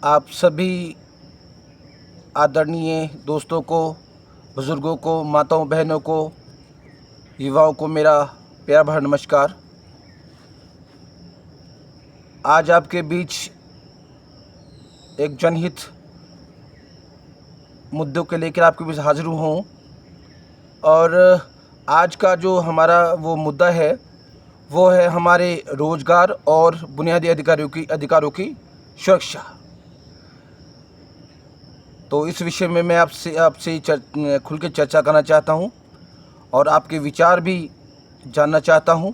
आप सभी आदरणीय दोस्तों को, बुज़ुर्गों को, माताओं बहनों को, युवाओं को मेरा प्यार भरा नमस्कार। आज आपके बीच एक जनहित मुद्दों के लेकर आपके बीच हाज़िर हूँ और आज का जो हमारा वो मुद्दा है वो है हमारे रोज़गार और बुनियादी अधिकारों की सुरक्षा। तो इस विषय में मैं आपसे खुल के चर्चा करना चाहता हूँ और आपके विचार भी जानना चाहता हूँ।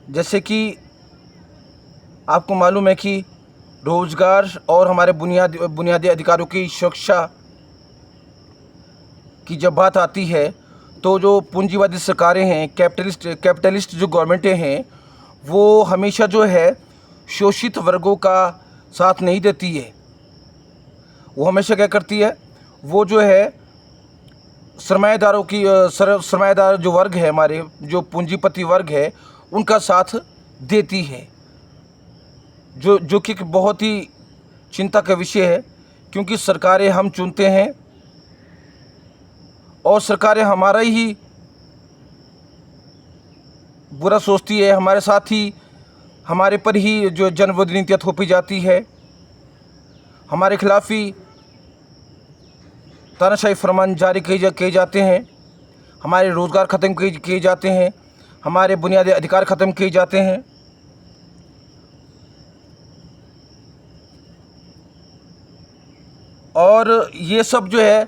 जैसे कि आपको मालूम है कि रोज़गार और हमारे बुनियादी अधिकारों की सुरक्षा की जब बात आती है तो जो पूंजीवादी सरकारें हैं, कैपिटलिस्ट जो गवर्नमेंटें हैं, वो हमेशा जो है शोषित वर्गों का साथ नहीं देती है। वो हमेशा क्या करती है, वो जो है सरमाएदार जो वर्ग है, हमारे जो पूंजीपति वर्ग है, उनका साथ देती है, जो कि बहुत ही चिंता का विषय है। क्योंकि सरकारें हम चुनते हैं और सरकारें हमारा ही बुरा सोचती है, हमारे साथ ही हमारे पर ही जो जनविरोधी नीतियाँ थोपी जाती है, हमारे खिलाफ ही तानाशाही फरमान जारी किए जाते हैं, हमारे रोज़गार ख़त्म किए जाते हैं, हमारे बुनियादी अधिकार ख़त्म किए जाते हैं। और ये सब जो है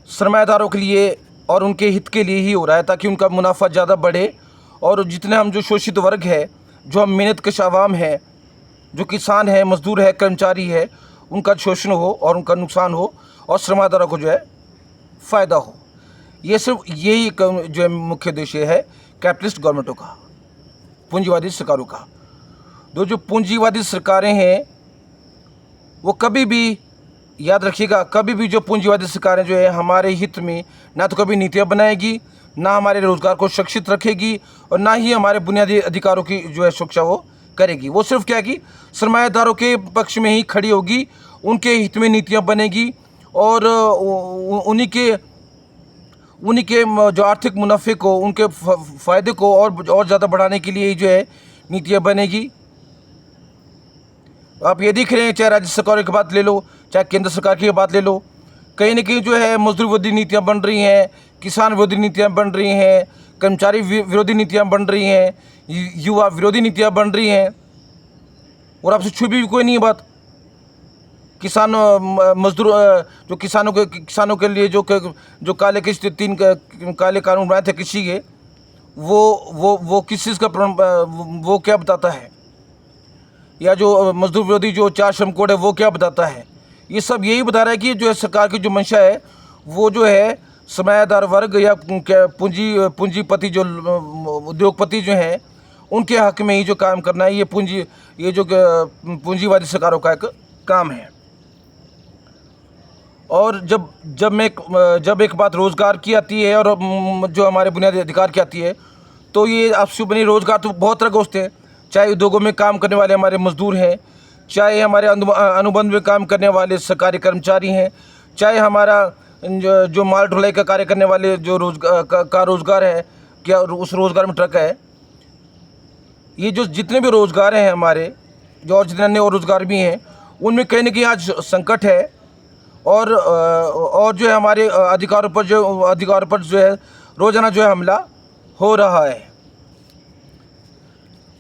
सरमाएदारों के लिए और उनके हित के लिए ही हो रहा है, ताकि उनका मुनाफा ज़्यादा बढ़े और जितने हम जो शोषित वर्ग है, जो हम मेहनतकश आवाम है, जो किसान है, मजदूर है, कर्मचारी है, उनका शोषण हो और उनका नुकसान हो और सरमाएदारों को जो है फ़ायदा हो। ये सिर्फ यही जो है मुख्य उद्देश्य है कैपिटलिस्ट गवर्नमेंटों का, पूंजीवादी सरकारों का। जो पूंजीवादी सरकारें हैं वो कभी भी, याद रखिएगा, कभी भी जो पूंजीवादी सरकारें जो है हमारे हित में ना तो कभी नीतियाँ बनाएगी, ना हमारे रोज़गार को सुरक्षित रखेगी और ना ही हमारे बुनियादी अधिकारों की जो है सुरक्षा वो करेगी। वो सिर्फ क्या कि सरमाएदारों के पक्ष में ही खड़ी होगी, उनके हित में नीतियाँ बनेगी और उन्हीं के जो आर्थिक मुनाफे को, उनके फ़ायदे को और ज़्यादा बढ़ाने के लिए जो है नीतियाँ बनेगी। आप ये देख रहे हैं, चाहे राज्य सरकारों की बात ले लो, चाहे केंद्र सरकार की बात ले लो, कहीं ना कहीं जो है मजदूर विरोधी नीतियाँ बन रही हैं, किसान विरोधी नीतियाँ बन रही हैं, कर्मचारी विरोधी नीतियाँ बन रही हैं, युवा विरोधी नीतियाँ बन रही हैं। और आपसे छुपी भी कोई नहीं है बात। मजदूर जो किसानों के लिए जो काले काले कानून बनाए थे कृषि के, वो किस चीज़ का वो क्या बताता है, या जो मजदूर विरोधी जो 4 श्रम कोड है वो क्या बताता है। ये सब यही बता रहा है कि जो है सरकार की जो मंशा है वो जो है सरमायादार वर्ग या पूंजीपति जो उद्योगपति जो हैं उनके हक में ही जो काम करना है, ये जो पूंजीवादी सरकारों का एक काम है। और जब एक बात रोज़गार की आती है और जो हमारे बुनियादी अधिकार की आती है, तो ये आपसे बनी रोज़गार तो बहुत तरह के होते हैं। चाहे उद्योगों में काम करने वाले हमारे मजदूर हैं, चाहे हमारे अनुबंध में काम करने वाले सरकारी कर्मचारी हैं, चाहे हमारा जो माल ढुलाई का कार्य करने वाले जो रोज़गार है, क्या उस रोज़गार में ट्रक है। ये जो जितने भी रोज़गार हैं हमारे, जो और जितने अन्य और रोज़गार भी हैं, उनमें कहीं ना कहीं आज संकट है और जो है हमारे अधिकारों पर जो है रोज़ाना जो है हमला हो रहा है।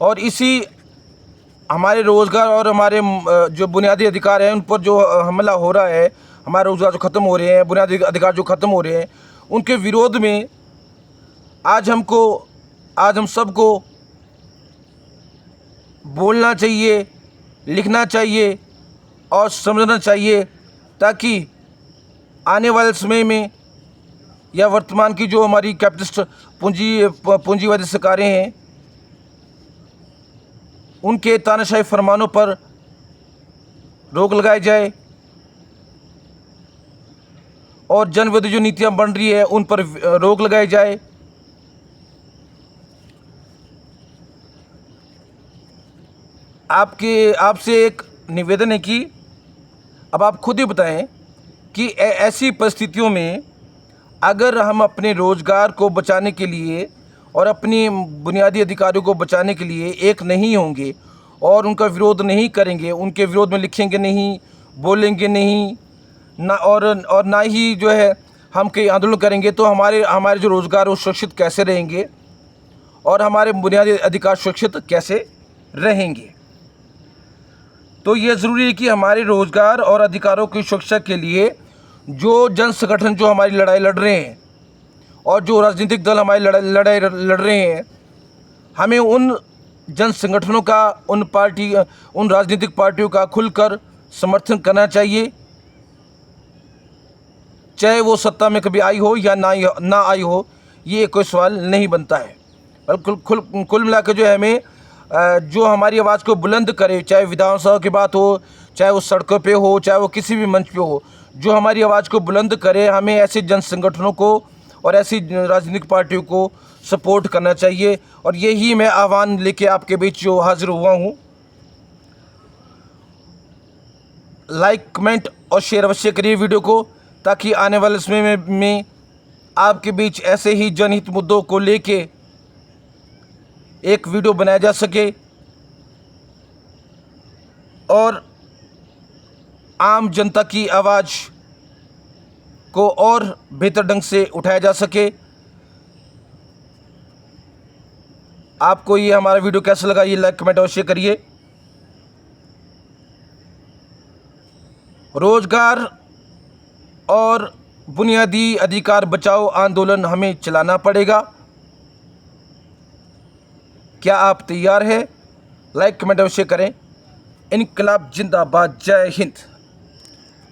और इसी हमारे रोज़गार और हमारे जो बुनियादी अधिकार हैं उन पर जो हमला हो रहा है, हमारे रोज़गार जो ख़त्म हो रहे हैं, बुनियादी अधिकार जो ख़त्म हो रहे हैं, उनके विरोध में आज हम सबको बोलना चाहिए, लिखना चाहिए और समझना चाहिए, ताकि आने वाले समय में या वर्तमान की जो हमारी कैपिटलिस्ट पूंजीवादी सरकारें हैं, उनके तानाशाही फरमानों पर रोक लगाई जाए और जनविरोधी जो नीतियाँ बन रही है उन पर रोक लगाई जाए। आपसे एक निवेदन है कि अब आप खुद ही बताएं कि ऐसी परिस्थितियों में अगर हम अपने रोज़गार को बचाने के लिए और अपनी बुनियादी अधिकारों को बचाने के लिए एक नहीं होंगे और उनका विरोध नहीं करेंगे, उनके विरोध में लिखेंगे नहीं, बोलेंगे नहीं, और ना ही जो है हम कई आंदोलन करेंगे, तो हमारे जो रोज़गार वो सुरक्षित कैसे रहेंगे और हमारे बुनियादी अधिकार सुरक्षित कैसे रहेंगे। तो ये ज़रूरी है कि हमारे रोज़गार और अधिकारों की सुरक्षा के लिए जो जन संगठन जो हमारी लड़ाई लड़ रहे हैं और जो राजनीतिक दल हमारी लड़ाई लड़ रहे हैं, हमें उन जन संगठनों का, उन राजनीतिक पार्टियों का खुलकर समर्थन करना चाहिए, चाहे वो सत्ता में कभी आई हो या ना आई हो, ये कोई सवाल नहीं बनता है। कुल मिला के जो है हमें जो हमारी आवाज़ को बुलंद करे, चाहे विधानसभा की बात हो, चाहे वो सड़कों पे हो, चाहे वो किसी भी मंच पे हो, जो हमारी आवाज़ को बुलंद करे, हमें ऐसे जन संगठनों को और ऐसी राजनीतिक पार्टियों को सपोर्ट करना चाहिए। और यही मैं आह्वान लेके आपके बीच जो हाजिर हुआ हूँ। लाइक, कमेंट और शेयर अवश्य करिए वीडियो को, ताकि आने वाले समय में आपके बीच ऐसे ही जनहित मुद्दों को लेके एक वीडियो बनाया जा सके और आम जनता की आवाज़ को और बेहतर ढंग से उठाया जा सके। आपको ये हमारा वीडियो कैसा लगा, ये लाइक, कमेंट अवश्य करिए। रोजगार और बुनियादी अधिकार बचाओ आंदोलन हमें चलाना पड़ेगा। क्या आप तैयार हैं? लाइक, कमेंट अवश्य करें। इनकलाब जिंदाबाद। जय हिंद।